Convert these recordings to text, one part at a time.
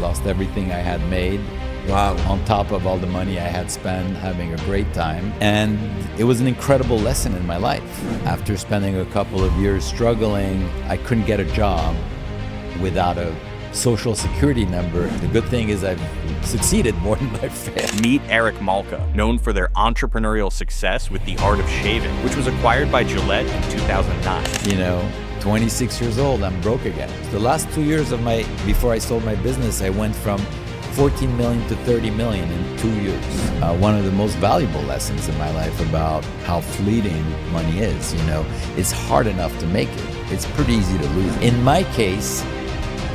lost everything I had made. Wow. On top of all the money I had spent having a great time. And it was an incredible lesson in my life. After spending a couple of years struggling, I couldn't get a job without a social security number. The good thing is I've succeeded more than I failed. Meet Eric Malka, known for their entrepreneurial success with The Art of Shaving, which was acquired by Gillette in 2009. You know, 26 years old, I'm broke again. The last 2 years before I sold my business, I went from 14 million to 30 million in 2 years. One of the most valuable lessons in my life about how fleeting money is. You know, it's hard enough to make it. It's pretty easy to lose. In my case,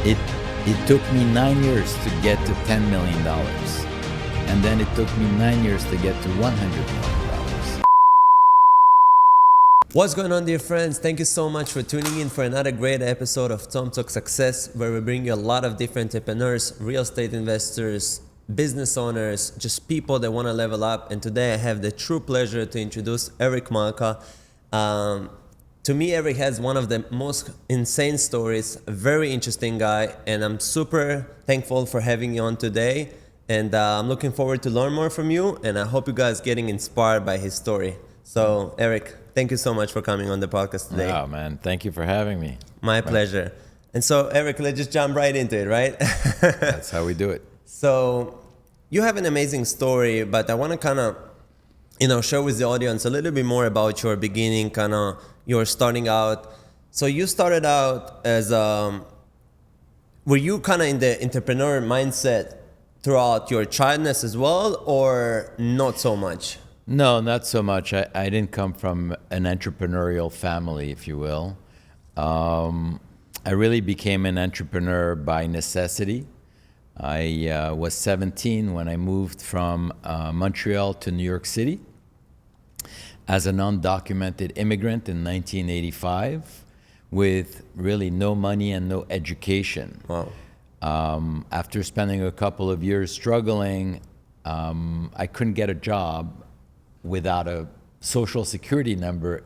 it took me 9 years to get to $10 million. And then it took me 9 years to get to $100 million. What's going on, dear friends? Thank you so much for tuning in for another great episode of Tom Talk Success, where we bring you a lot of different entrepreneurs, real estate investors, business owners, just people that want to level up. And today I have the true pleasure to introduce Eric Malka. To me, Eric has one of the most insane stories, a very interesting guy, and I'm super thankful for having you on today. And I'm looking forward to learn more from you, and I hope you guys getting inspired by his story. So, Eric, thank you so much for coming on the podcast today. Oh, man. Thank you for having me. My pleasure. And so, Eric, let's just jump right into it, right? That's how we do it. So, you have an amazing story, but I want to kind of, share with the audience a little bit more about your beginning, kind of your starting out. So, you started out as, were you kind of in the entrepreneur mindset throughout your childness as well, or not so much? No, not so much. I didn't come from an entrepreneurial family, if you will. I really became an entrepreneur by necessity. I was 17 when I moved from Montreal to New York City as an undocumented immigrant in 1985 with really no money and no education. Wow. After spending a couple of years struggling, I couldn't get a job without a social security number.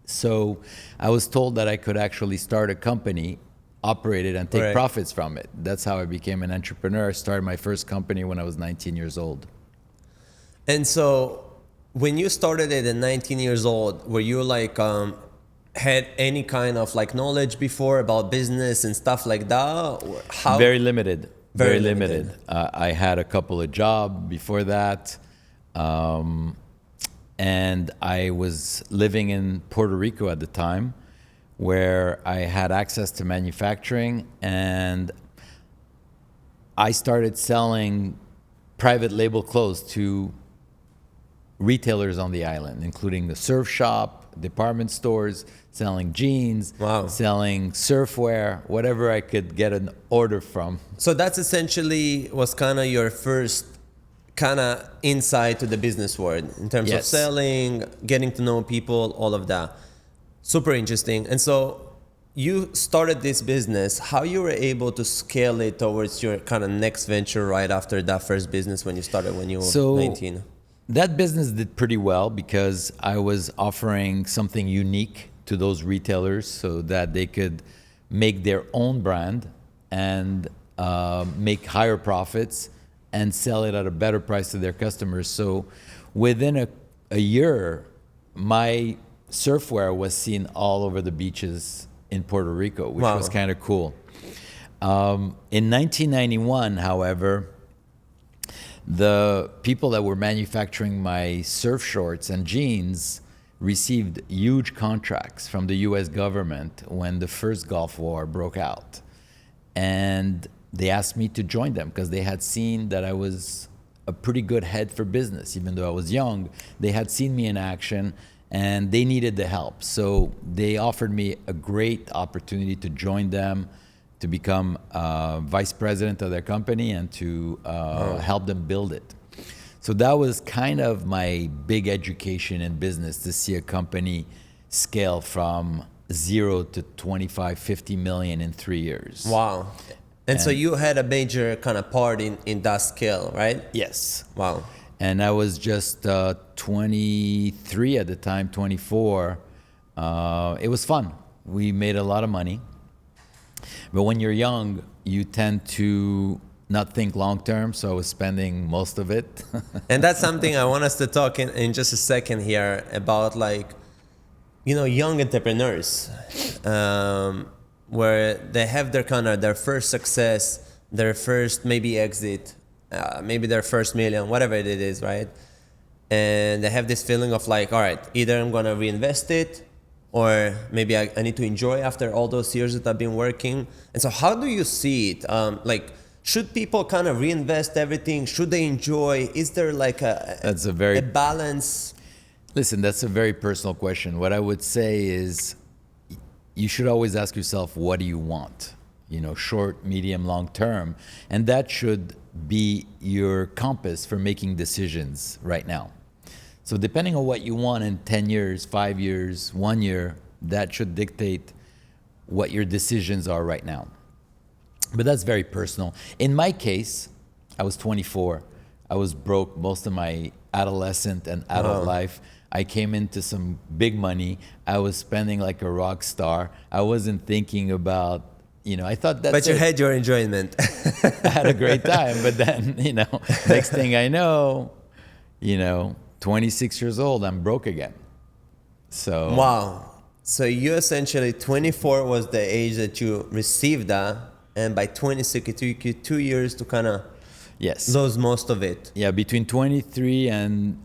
So I was told that I could actually start a company, operate it, and take profits from it. That's how I became an entrepreneur. I started my first company when I was 19 years old. And so when you started it at 19 years old, were you had any kind of knowledge before about business and stuff like that? Or how? Very limited. Very limited. I had a couple of jobs before that. And I was living in Puerto Rico at the time, where I had access to manufacturing, and I started selling private label clothes to retailers on the island, including the surf shop, department stores, selling jeans, selling surfwear, whatever I could get an order from. So that's essentially was kind of your first kind of insight to the business world in terms of selling, getting to know people, all of that. Super interesting. And so you started this business. How you were able to scale it towards your kind of next venture right after that first business when you started when you were 19? That business did pretty well because I was offering something unique to those retailers so that they could make their own brand and make higher profits and sell it at a better price to their customers. So within a year, my surfwear was seen all over the beaches in Puerto Rico, which was kind of cool. In 1991, however, the people that were manufacturing my surf shorts and jeans received huge contracts from the US government when the first Gulf War broke out. And they asked me to join them because they had seen that I was a pretty good head for business. Even though I was young, they had seen me in action and they needed the help. So they offered me a great opportunity to join them, to become vice president of their company and to help them build it. So that was kind of my big education in business, to see a company scale from 0 to 25, 50 million in 3 years. Wow. And so you had a major kind of part in that scale, right? Yes. Wow. And I was just 23 at the time, 24. It was fun. We made a lot of money. But when you're young, you tend to not think long term, so I was spending most of it. And that's something I want us to talk in just a second here about, like, young entrepreneurs, where they have their first success, their first maybe exit, maybe their first million, whatever it is, right? And they have this feeling of like, all right, either I'm gonna reinvest it, or maybe I need to enjoy after all those years that I've been working. And so how do you see it? Like, should people kind of reinvest everything? Should they enjoy? Is there like a balance? Listen, that's a very personal question. What I would say is you should always ask yourself, what do you want? Short, medium, long term. And that should be your compass for making decisions right now. So depending on what you want in 10 years, 5 years, 1 year, that should dictate what your decisions are right now. But that's very personal. In my case, I was 24. I was broke most of my adolescent and adult life. I came into some big money. I was spending like a rock star. I wasn't thinking about, I thought that's But you had your enjoyment. I had a great time. But then, next thing I know, 26 years old, I'm broke again. So wow. So you essentially, 24 was the age that you received that, and by 26 it took you 2 years to kind of lose most of it. Yeah, between 23 and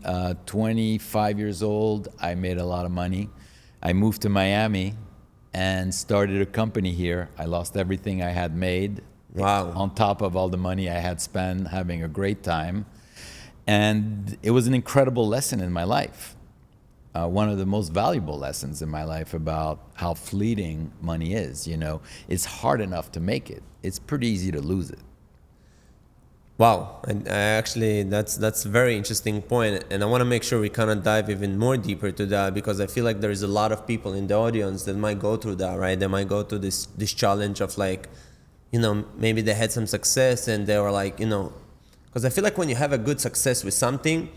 25 years old, I made a lot of money. I moved to Miami and started a company here. I lost everything I had made. Wow. On top of all the money I had spent having a great time. And it was an incredible lesson in my life. One of the most valuable lessons in my life about how fleeting money is. It's hard enough to make it. It's pretty easy to lose it. Wow, and actually that's a very interesting point, and I want to make sure we kind of dive even more deeper to that, because I feel like there's a lot of people in the audience that might go through that, right? They might go through this challenge of like, maybe they had some success and they were like, because I feel like when you have a good success with something,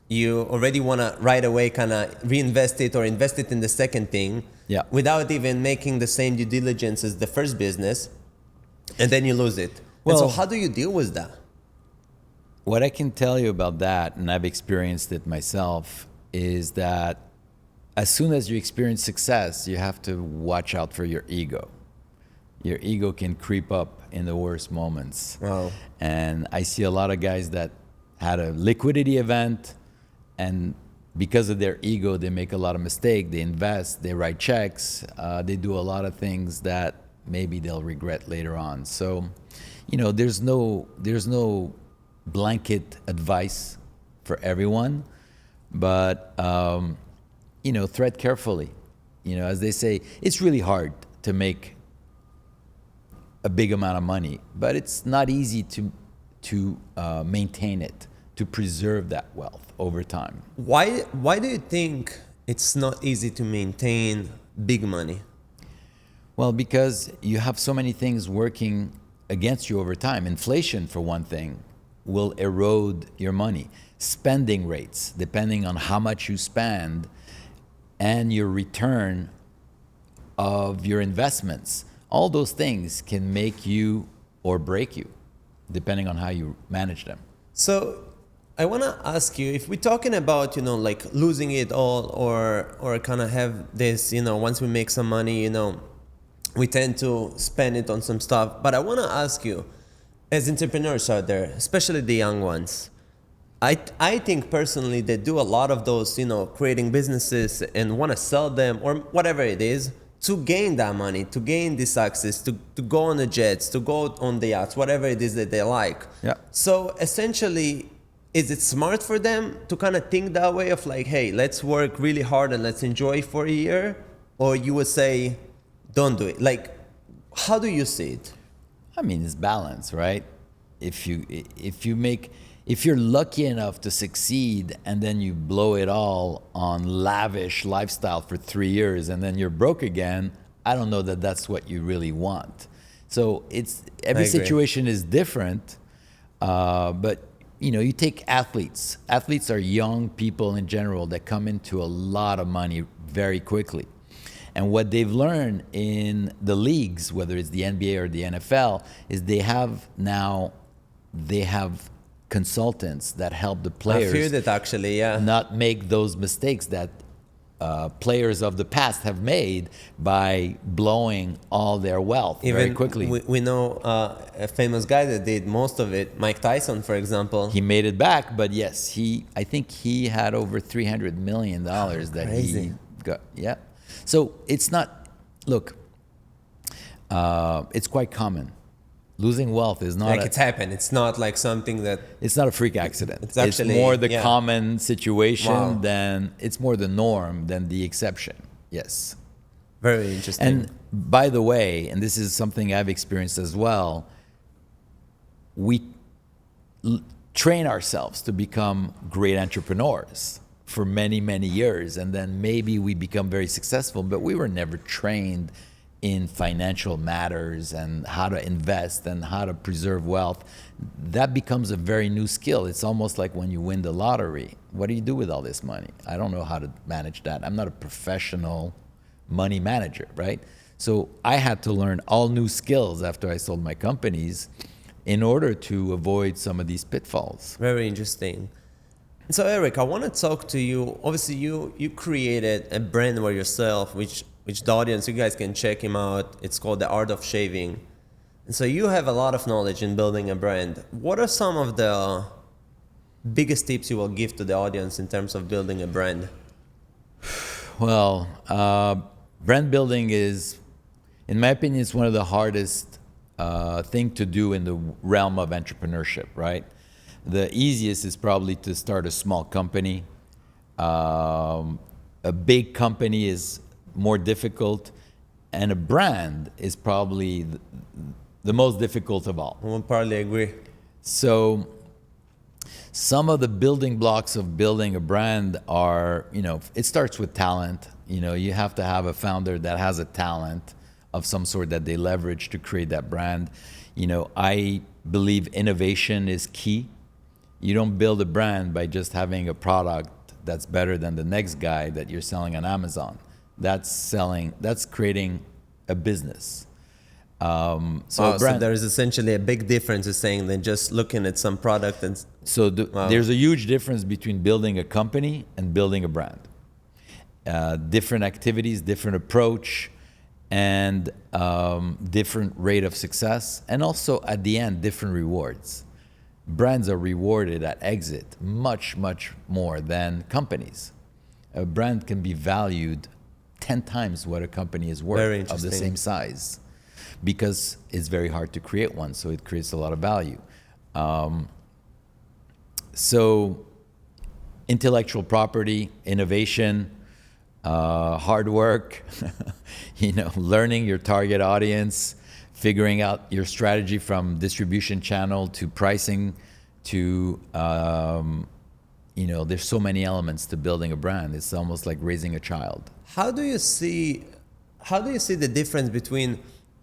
you already want to right away kind of reinvest it or invest it in the second thing, without even making the same due diligence as the first business, and then you lose it. Well, and so how do you deal with that? What I can tell you about that, and I've experienced it myself, is that as soon as you experience success, you have to watch out for your ego. Your ego can creep up in the worst moments. Wow. And I see a lot of guys that had a liquidity event, and because of their ego, they make a lot of mistakes. They invest, they write checks, they do a lot of things that maybe they'll regret later on. So, there's no blanket advice for everyone, but tread carefully. As they say, it's really hard to make a big amount of money, but it's not easy to maintain it, to preserve that wealth over time. Why do you think it's not easy to maintain big money? Well, because you have so many things working against you over time. Inflation, for one thing, will erode your money. Spending rates, depending on how much you spend, and your return of your investments. All those things can make you or break you, depending on how you manage them. So I want to ask you, if we're talking about, like losing it all, or kind of have this, once we make some money, we tend to spend it on some stuff. But I want to ask you, as entrepreneurs out there, especially the young ones, I think personally they do a lot of those, creating businesses and want to sell them or whatever it is to gain that money, to gain this access, to go on the jets, to go on the yachts, whatever it is that they like. Yeah. So essentially, is it smart for them to kind of think that way of like, hey, let's work really hard and let's enjoy for a year? Or you would say, don't do it. Like, how do you see it? I mean, it's balance, right? If you're lucky enough to succeed and then you blow it all on lavish lifestyle for 3 years and then you're broke again, I don't know that that's what you really want. So every situation is different, but you take athletes. Athletes are young people in general that come into a lot of money very quickly. And what they've learned in the leagues, whether it's the NBA or the NFL, is they have now they have consultants that help the I players feared it actually, yeah. not make those mistakes that players of the past have made by blowing all their wealth very quickly. We know a famous guy that did most of it, Mike Tyson, for example. He made it back, but yes, I think he had over $300 million that Crazy. he got. Yeah. So it's not, look, it's quite common. Losing wealth is not Like it's happened. It's not like something that it's not a freak accident. It's actually- more the yeah. common situation Wow. than it's more the norm than the exception. Yes. very interesting. And by the way, and this is something I've experienced as well, we train ourselves to become great entrepreneurs for many, many years. And then maybe we become very successful, but we were never trained in financial matters and how to invest and how to preserve wealth. That becomes a very new skill. It's almost like when you win the lottery. What do you do with all this money? I don't know how to manage that. I'm not a professional money manager, right? So I had to learn all new skills after I sold my companies in order to avoid some of these pitfalls. Very interesting. So Eric, I want to talk to you. Obviously, you created a brand for yourself, which the audience, you guys can check him out. It's called The Art of Shaving. And so you have a lot of knowledge in building a brand. What are some of the biggest tips you will give to the audience in terms of building a brand? Well, brand building is, in my opinion, it's one of the hardest thing to do in the realm of entrepreneurship, right? The easiest is probably to start a small company. A big company is more difficult, and a brand is probably the most difficult of all. I will probably agree. So some of the building blocks of building a brand are, it starts with talent. You have to have a founder that has a talent of some sort that they leverage to create that brand. I believe innovation is key. You don't build a brand by just having a product that's better than the next guy that you're selling on Amazon. That's creating a business. So there is essentially a big difference in saying than just looking at some product and There's a huge difference between building a company and building a brand. Different activities, different approach, and different rate of success, and also at the end, different rewards. Brands are rewarded at exit much, much more than companies. A brand can be valued 10 times what a company is Very worth of the interesting. same size, because it's very hard to create one, so it creates a lot of value. So intellectual property, innovation, hard work, learning your target audience, figuring out your strategy from distribution channel to pricing to, there's so many elements to building a brand. It's almost like raising a child. How do you see the difference between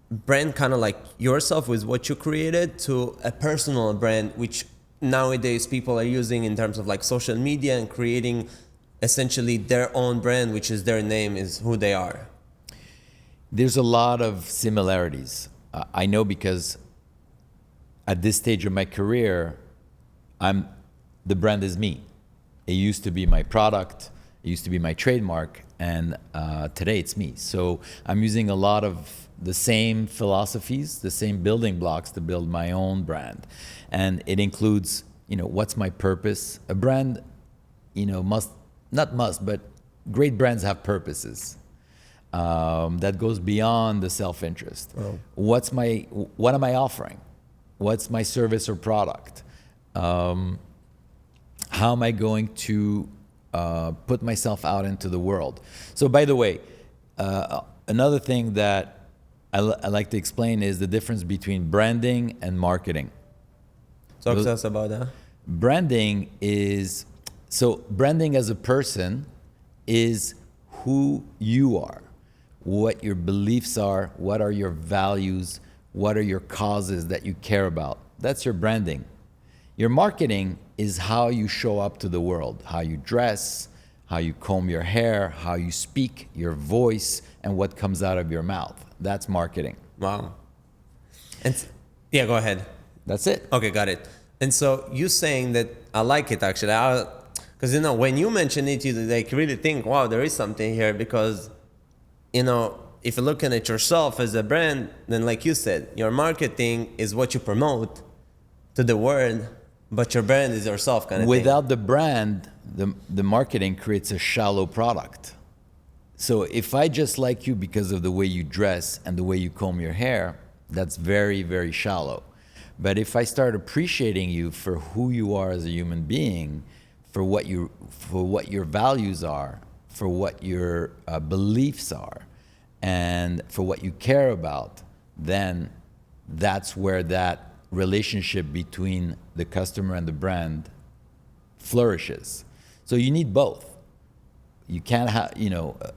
brand kind of like yourself with what you created to a personal brand, which nowadays people are using in terms of like social media and creating essentially their own brand, which is their name, is who they are? There's a lot of similarities. I know because at this stage of my career, the brand is me. It used to be my product, it used to be my trademark, and today it's me. So I'm using a lot of the same philosophies, the same building blocks to build my own brand. And it includes, what's my purpose? A brand, but great brands have purposes. That goes beyond the self-interest. Oh. What am I offering? What's my service or product? How am I going to put myself out into the world? So by the way, another thing that I like to explain is the difference between branding and marketing. Talk to us about that. Branding as a person is who you are, what your beliefs are, what are your values, what are your causes that you care about. That's your branding. Your marketing is how you show up to the world, how you dress, how you comb your hair, how you speak, your voice, and what comes out of your mouth. That's marketing. Wow. And yeah, go ahead. That's it. Okay, got it. And so you saying that, I like it actually, because when you mention it, you like really think, wow, there is something here, because if you're looking at yourself as a brand, then like you said, your marketing is what you promote to the world, but your brand is yourself kind of Without the brand, the marketing creates a shallow product. So if I just like you because of the way you dress and the way you comb your hair, that's very, very shallow. But if I start appreciating you for who you are as a human being, for what your values are, for what your beliefs are, and for what you care about, then that's where that relationship between the customer and the brand flourishes. So you need both. You can't have,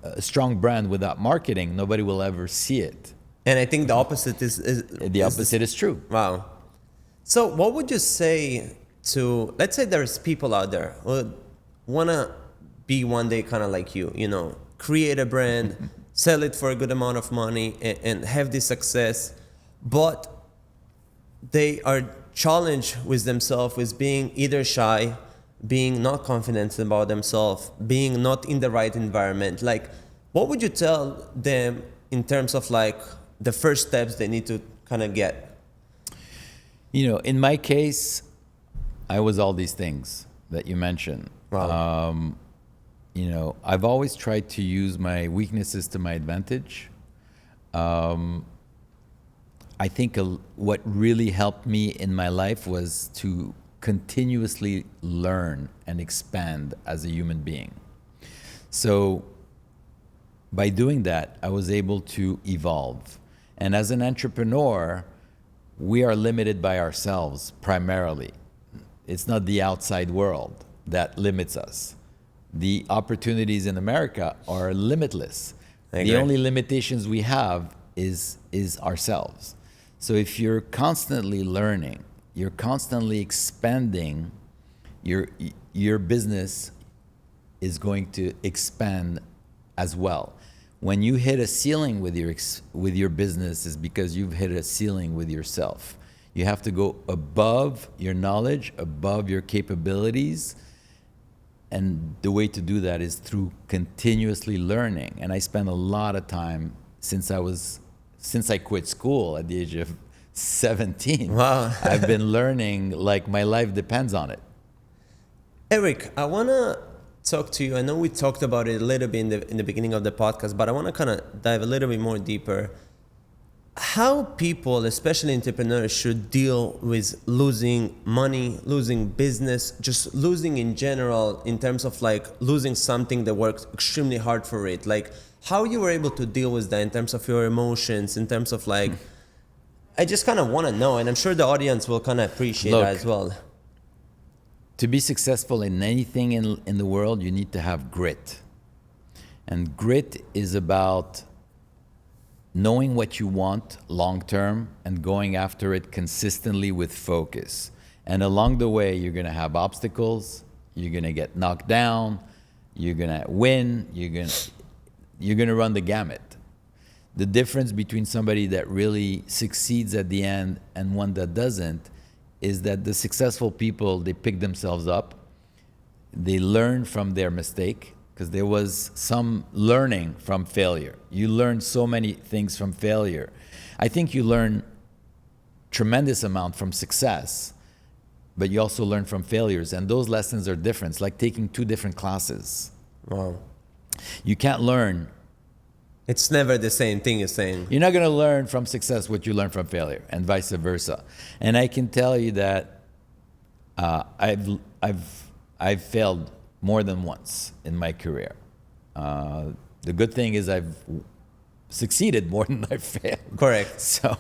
a strong brand without marketing. Nobody will ever see it. And I think the opposite is The opposite is true. Wow. So what would you say to, let's say there's people out there who want to be one day kind of like you, create a brand, sell it for a good amount of money and have this success, but they are challenged with themselves with being either shy, being not confident about themselves, being not in the right environment. Like, what would you tell them in terms of like the first steps they need to kind of get? In my case, I was all these things that you mentioned. Wow. I've always tried to use my weaknesses to my advantage. I think what really helped me in my life was to continuously learn and expand as a human being. So by doing that, I was able to evolve. And as an entrepreneur, we are limited by ourselves primarily. It's not the outside world that limits us. The opportunities in America are limitless. The only limitations we have is ourselves. So if you're constantly learning, you're constantly expanding, your business is going to expand as well. When you hit a ceiling with your business, is because you've hit a ceiling with yourself. You have to go above your knowledge, above your capabilities, and the way to do that is through continuously learning. And I spent a lot of time since I quit school at the age of 17. Wow. I've been learning like my life depends on it. Eric, I want to talk to you. I know we talked about it a little bit in the beginning of the podcast, but I want to kind of dive a little bit more deeper. How people, especially entrepreneurs, should deal with losing money, losing business, just losing in general in terms of like losing something that worked extremely hard for it. Like how you were able to deal with that in terms of your emotions, in terms of like, I just kind of want to know, and I'm sure the audience will kind of appreciate that as well. To be successful in anything in the world, you need to have grit. And grit is about knowing what you want long term and going after it consistently with focus. And along the way, you're going to have obstacles, you're going to get knocked down, you're going to win, you're going to run the gamut. The difference between somebody that really succeeds at the end and one that doesn't is that the successful people, they pick themselves up, they learn from their mistake, because there was some learning from failure. You learn so many things from failure. I think you learn tremendous amount from success, but you also learn from failures, and those lessons are different. It's like taking two different classes. Wow. You can't learn. It's never the same thing you're saying. You're not going to learn from success what you learn from failure, and vice versa. And I can tell you that I've failed more than once in my career. The good thing is I've succeeded more than I've failed. Correct. So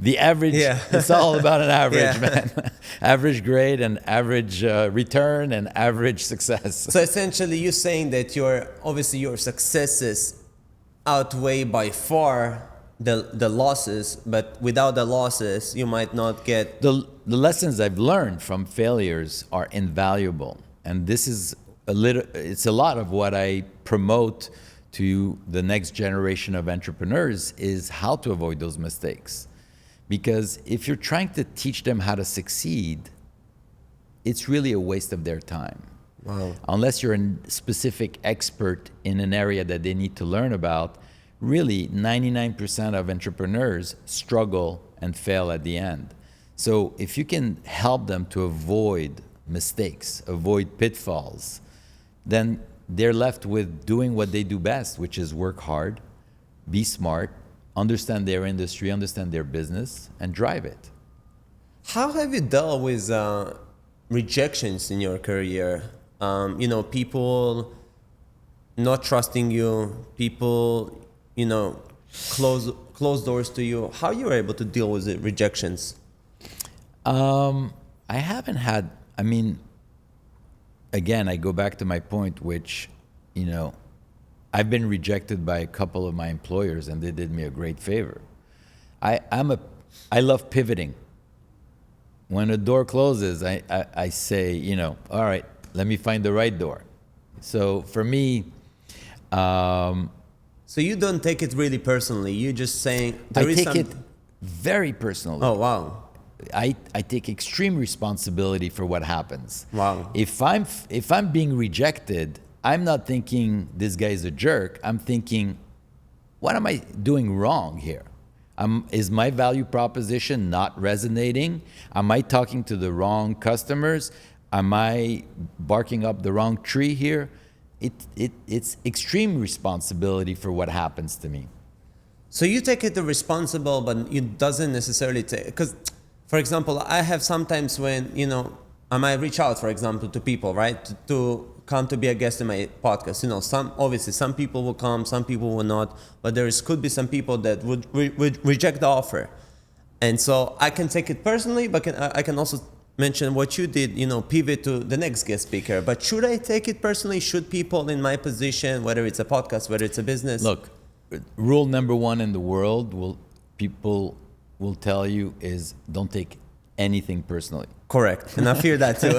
the average, it's all about an average, man. Average grade and average return and average success. So essentially you're saying that obviously your successes outweigh by far the losses, but without the losses, you might not get... The lessons I've learned from failures are invaluable. And this is it's a lot of what I promote to the next generation of entrepreneurs is how to avoid those mistakes. Because if you're trying to teach them how to succeed, it's really a waste of their time. Wow. Unless you're a specific expert in an area that they need to learn about, really 99% of entrepreneurs struggle and fail at the end. So if you can help them to avoid mistakes, avoid pitfalls, then they're left with doing what they do best, which is work hard, be smart, understand their industry, understand their business, and drive it. How have you dealt with rejections in your career? People not trusting you, people, close doors to you. How you were able to deal with the rejections? I haven't had, again, I go back to my point, which, I've been rejected by a couple of my employers and they did me a great favor. I love pivoting. When a door closes, I say, all right, let me find the right door. So for me, so you don't take it really personally. You just saying I take it very personally. Oh, wow. I take extreme responsibility for what happens. Wow. If I'm being rejected, I'm not thinking this guy's a jerk. I'm thinking, what am I doing wrong here? Is my value proposition not resonating? Am I talking to the wrong customers? Am I barking up the wrong tree here? It's extreme responsibility for what happens to me. So you take it the responsible, but it doesn't necessarily take, because, for example, I have sometimes when, I might reach out, for example, to people, right, to come to be a guest in my podcast. Obviously some people will come, some people will not, but could be some people that would reject the offer. And so I can take it personally, but I can also mention what you did, pivot to the next guest speaker. But should I take it personally? Should people in my position, whether it's a podcast, whether it's a business? Look, rule number one in the world, people will tell you is don't take anything personally. Correct. And I fear that too.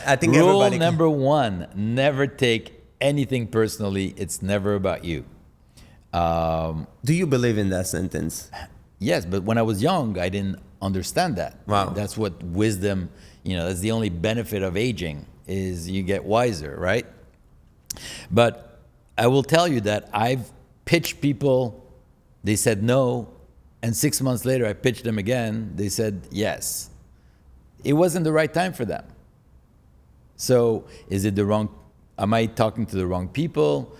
I think rule everybody number one, never take anything personally. It's never about you. Do you believe in that sentence? Yes, but when I was young, I didn't understand that. Wow. That's what wisdom, that's the only benefit of aging is you get wiser, right? But I will tell you that I've pitched people, they said no, and 6 months later I pitched them again, they said yes. It wasn't the right time for them. So am I talking to the wrong people?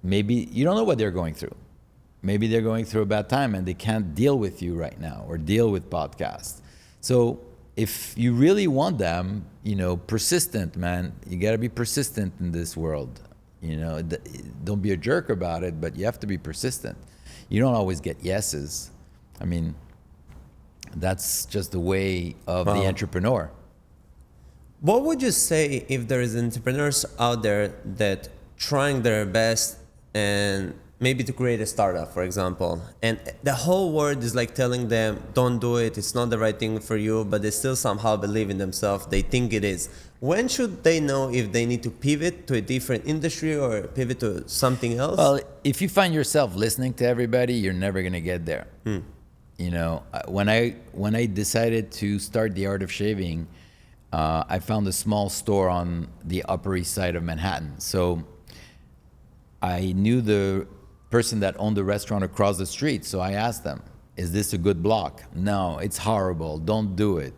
Maybe you don't know what they're going through. Maybe they're going through a bad time and they can't deal with you right now or deal with podcasts. So if you really want them, persistent, man, you got to be persistent in this world. Don't be a jerk about it, but you have to be persistent. You don't always get yeses. That's just the way of the entrepreneur. What would you say if there is entrepreneurs out there that trying their best and maybe to create a startup, for example, and the whole world is like telling them, don't do it, it's not the right thing for you, but they still somehow believe in themselves, they think it is. When should they know if they need to pivot to a different industry or pivot to something else? Well, if you find yourself listening to everybody, you're never going to get there. When I decided to start The Art of Shaving, I found a small store on the Upper East Side of Manhattan. So I knew the person that owned the restaurant across the street. So I asked them, is this a good block? No, it's horrible. Don't do it.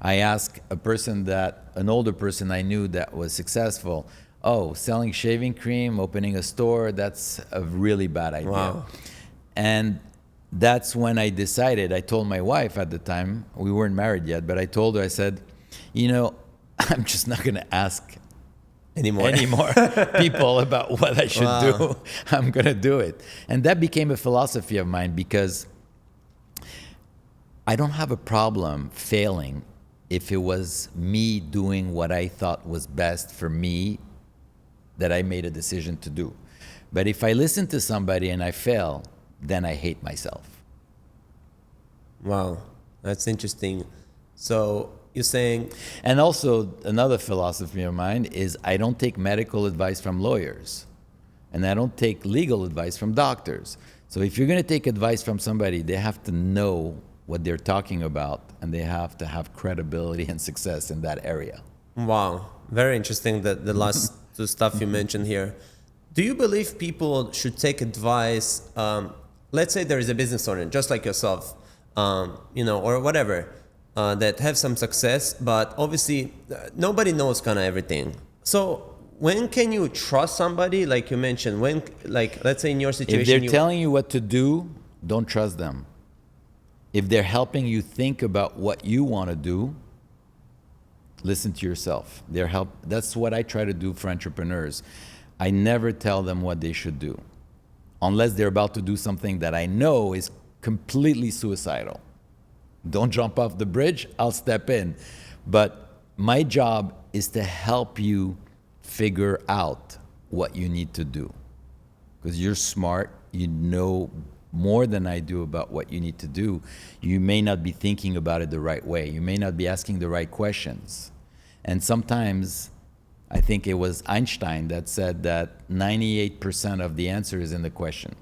I asked an older person I knew that was successful. Oh, selling shaving cream, opening a store, that's a really bad idea. Wow. And that's when I decided, I told my wife at the time, we weren't married yet, but I told her, I said, I'm just not going to ask anymore people about what I should do. I'm going to do it. And that became a philosophy of mine because I don't have a problem failing if it was me doing what I thought was best for me that I made a decision to do. But if I listen to somebody and I fail, then I hate myself. Wow, that's interesting. So you're saying... And also another philosophy of mine is I don't take medical advice from lawyers and I don't take legal advice from doctors. So if you're going to take advice from somebody, they have to know what they're talking about, and they have to have credibility and success in that area. Wow, very interesting, the last two stuff you mentioned here. Do you believe people should take advice? Let's say there is a business owner, just like yourself, or whatever, that have some success, but obviously nobody knows kind of everything. So when can you trust somebody, like you mentioned? When, like, let's say in your situation, If they're telling you what to do, don't trust them. If they're helping you think about what you want to do, listen to yourself. That's what I try to do for entrepreneurs. I never tell them what they should do, unless they're about to do something that I know is completely suicidal. Don't jump off the bridge, I'll step in. But my job is to help you figure out what you need to do. Because you're smart, you know more than I do about what you need to do. You may not be thinking about it the right way. You may not be asking the right questions. And sometimes, I think it was Einstein that said that 98% of the answer is in the question.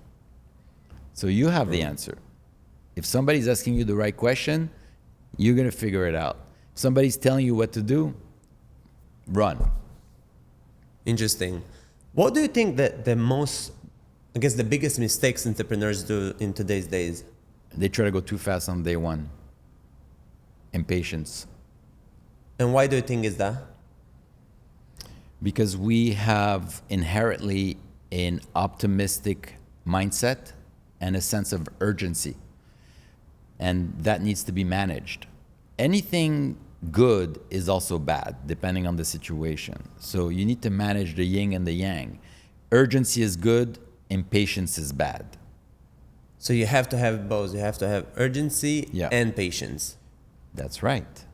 So you have the answer. If somebody's asking you the right question, you're going to figure it out. If somebody's telling you what to do, run. Interesting. What do you think that the biggest mistakes entrepreneurs do in today's days? They try to go too fast on day one. Impatience. And why do you think is that? Because we have inherently an optimistic mindset and a sense of urgency. And that needs to be managed. Anything good is also bad, depending on the situation. So you need to manage the yin and the yang. Urgency is good, impatience is bad. So you have to have both. You have to have urgency and patience. That's right.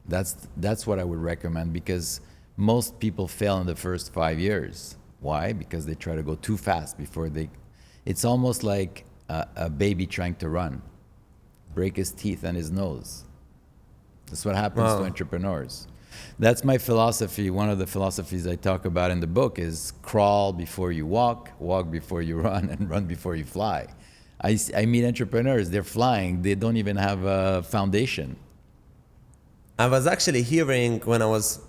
That's what I would recommend, because most people fail in the first 5 years. Why? Because they try to go too fast before it's almost like a baby trying to run. Break his teeth and his nose. That's what happens to entrepreneurs. That's my philosophy. One of the philosophies I talk about in the book is crawl before you walk, walk before you run, and run before you fly. I meet entrepreneurs, they're flying, they don't even have a foundation. I was actually hearing I was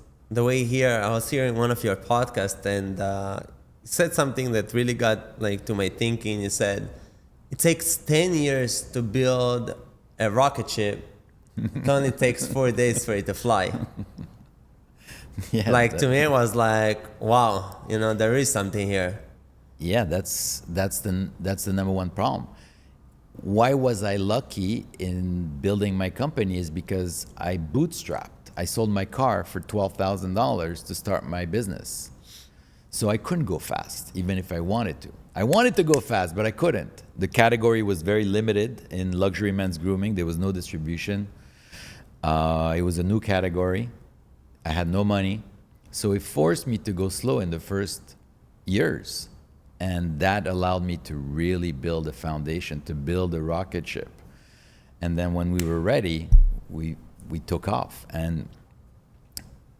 hearing one of your podcasts, and said something that really got to my thinking. You said, it takes 10 years to build a rocket ship. It only takes 4 days for it to fly. Yeah, to me, it was like, wow, there is something here. Yeah, that's the number one problem. Why was I lucky in building my company is because I bootstrapped. I sold my car for $12,000 to start my business. So I couldn't go fast, even if I wanted to. I wanted to go fast, but I couldn't. The category was very limited in luxury men's grooming. There was no distribution. It was a new category. I had no money. So it forced me to go slow in the first years. And that allowed me to really build a foundation, to build a rocket ship. And then when we were ready, we took off. And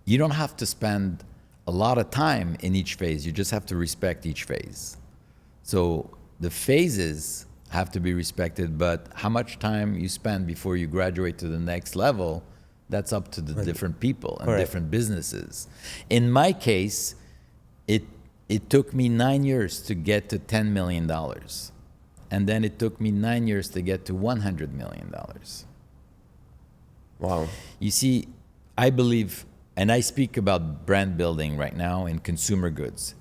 you don't have to spend a lot of time in each phase. You just have to respect each phase. So the phases have to be respected, but how much time you spend before you graduate to the next level, that's up to the different people and different businesses. In my case, it took me 9 years to get to $10 million. And then it took me 9 years to get to $100 million. Wow. You see, I believe, and I speak about brand building right now in consumer goods.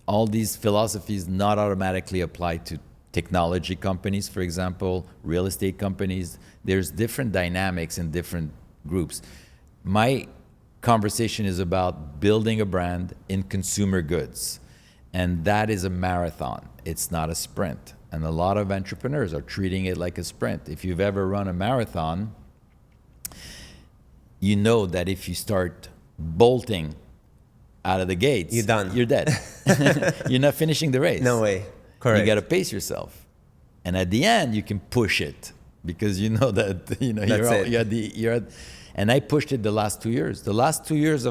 All these philosophies not automatically apply to technology companies, for example, real estate companies. There's different dynamics in different groups. My conversation is about building a brand in consumer goods. And that is a marathon. It's not a sprint. And a lot of entrepreneurs are treating it like a sprint. If you've ever run a marathon, you know that if you start bolting out of the gates, you're done. You're dead. You're not finishing the race. No way. Correct. You got to pace yourself. And at the end, you can push it because you know that and I pushed it the last 2 years. The last 2 years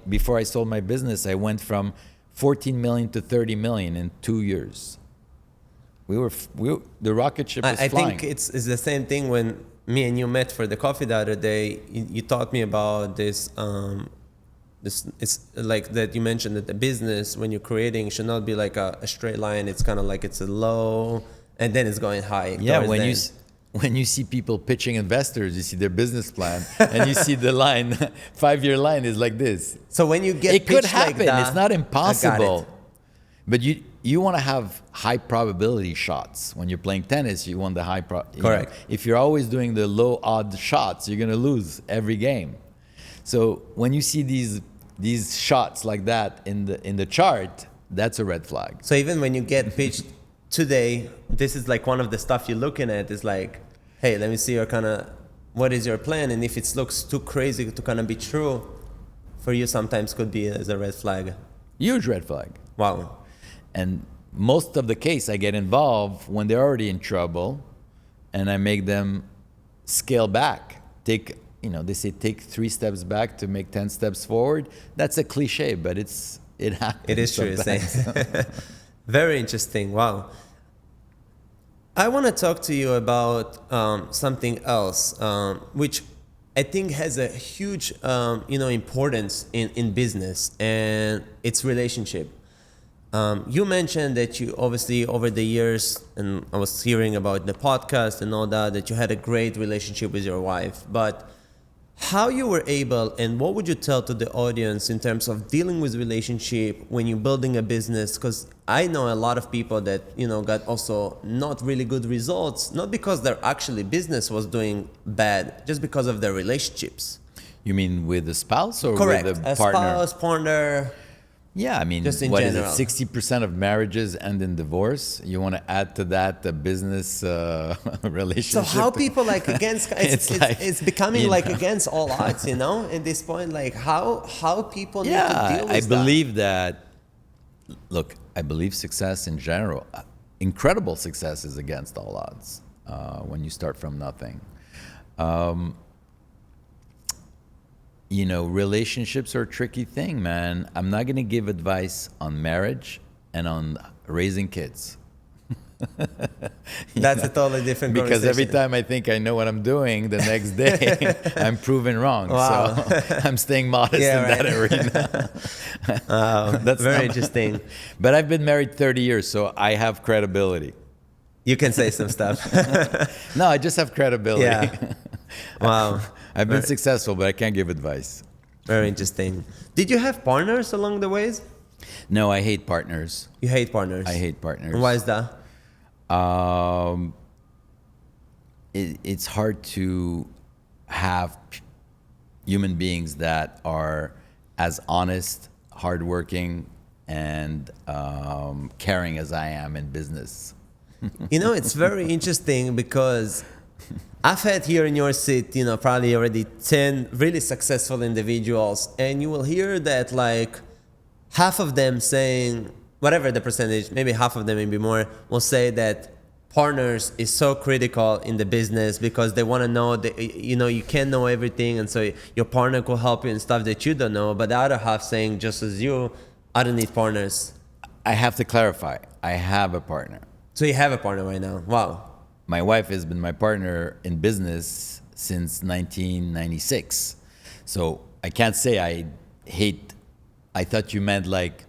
before I sold my business, I went from 14 million to 30 million in 2 years The rocket ship was I flying. think it's the same thing when me and you met for the coffee the other day. You taught me about this. It's like that you mentioned that the business, when you're creating, should not be like a straight line. It's kind of like it's a low and then it's going high. Yeah, towards the end. when you see people pitching investors, you see their business plan, and you see the line, 5-year line is like this. So when you get It could pitched like happen. that, It's not I got impossible. it. But you want to have high probability shots. When you're playing tennis, you want the high Correct. If you're always doing the low odd shots, you're going to lose every game. So when you see these shots like that in the chart, that's a red flag. So even when you get pitched today, this is like one of the stuff you're looking at is like, hey, let me see your kind of, what is your plan? And if it looks too crazy to kind of be true, for you sometimes could be as a red flag. Huge red flag. Wow. And most of the case, I get involved when they're already in trouble, and I make them scale back. They say take 3 steps back to make 10 steps forward. That's a cliche, but it happens. It is true. sometimes. Very interesting. Wow. I want to talk to you about something else, which I think has a huge, importance in business, and it's relationship. You mentioned that you obviously over the years, and I was hearing about the podcast and all that you had a great relationship with your wife, but how you were able, and what would you tell to the audience in terms of dealing with relationship when you're building a business? Because I know a lot of people that, got also not really good results, not because their actually business was doing bad, just because of their relationships. You mean with the spouse or Correct. with the A partner? spouse, partner. Yeah, I mean, Just in what is general. it? 60% of marriages end in divorce. You want to add to that the business So relationship. how people like against it's becoming like against all odds, at this point, like how people need to deal with I that. believe that. Look, I believe success in general, incredible success, is against all odds when you start from nothing. Relationships are a tricky thing, man. I'm not going to give advice on marriage and on raising kids. That's a totally different Because every conversation. time I think I know what I'm doing, the next day I'm proven wrong. Wow. So I'm staying modest Yeah, in that arena. That's Very not- interesting. But I've been married 30 years, so I have credibility. You can say some stuff. No, I just have credibility. Yeah. Wow. I've been successful, but I can't give advice. Very interesting. Did you have partners along the ways? No, I hate partners. You hate partners. I hate partners. And why is that? It's hard to have human beings that are as honest, hardworking, and caring as I am in business. It's very interesting because I've had here in your seat, probably already 10 really successful individuals, and you will hear that like half of them saying, whatever the percentage, maybe half of them, maybe more, will say that partners is so critical in the business because they want to know that, you can't know everything, and so your partner could help you in stuff that you don't know. But the other half saying, just as you, I don't need partners. I have to clarify. I have a partner. So you have a partner right now. Wow. My wife has been my partner in business since 1996. So I can't say I hate. I thought you meant like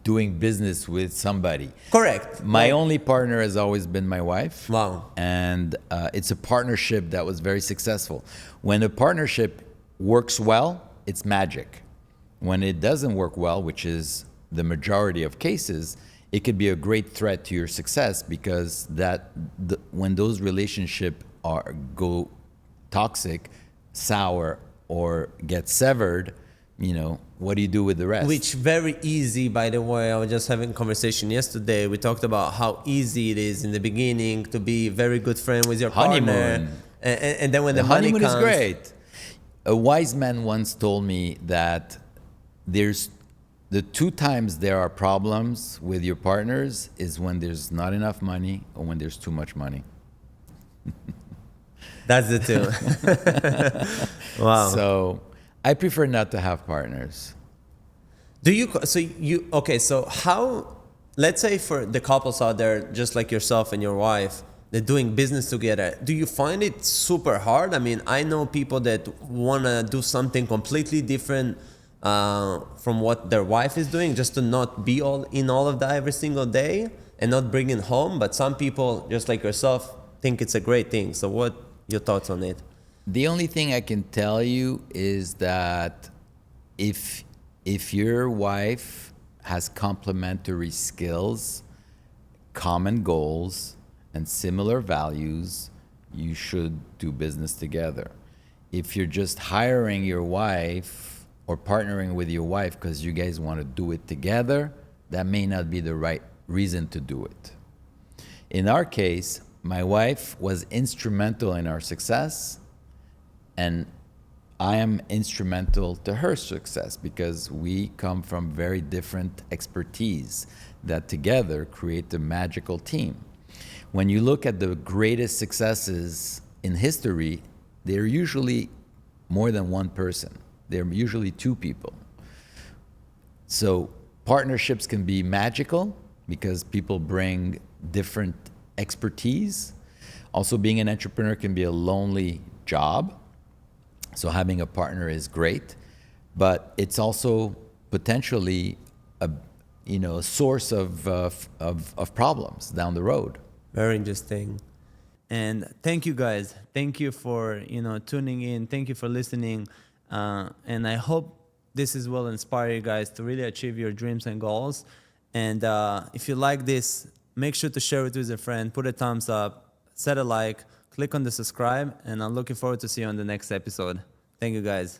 doing business with somebody. Correct. My only partner has always been my wife. Wow. And it's a partnership that was very successful. When a partnership works well, it's magic. When it doesn't work well, which is the majority of cases, it could be a great threat to your success because when those relationships go toxic, sour, or get severed, what do you do with the rest? Which very easy, by the way. I was just having a conversation yesterday. We talked about how easy it is in the beginning to be a very good friend with your partner. Honeymoon. And then when the money honeymoon comes, is great. A wise man once told me that there's the 2 times there are problems with your partners is when there's not enough money or when there's too much money. that's the two. Wow. So I prefer not to have partners. So how let's say for the couples out there, just like yourself and your wife, they're doing business together. Do you find it super hard? I mean, I know people that want to do something completely different from what their wife is doing, just to not be all in all of that every single day and not bring it home. But some people, just like yourself, think it's a great thing. So what your thoughts on it? The only thing I can tell you is that if your wife has complementary skills, common goals, and similar values, you should do business together. If you're just hiring your wife or partnering with your wife because you guys want to do it together, that may not be the right reason to do it. In our case, my wife was instrumental in our success, and I am instrumental to her success because we come from very different expertise that together create the magical team. When you look at the greatest successes in history, they're usually more than one person. They're usually two people. So partnerships can be magical because people bring different expertise. Also, being an entrepreneur can be a lonely job. So having a partner is great, but it's also potentially a source of problems down the road. Very interesting. And thank you guys. Thank you for tuning in. Thank you for listening. And I hope this is will inspire you guys to really achieve your dreams and goals. And if you like this, make sure to share it with a friend. Put a thumbs up, set a like, click on the subscribe, and I'm looking forward to see you on the next episode. Thank you guys.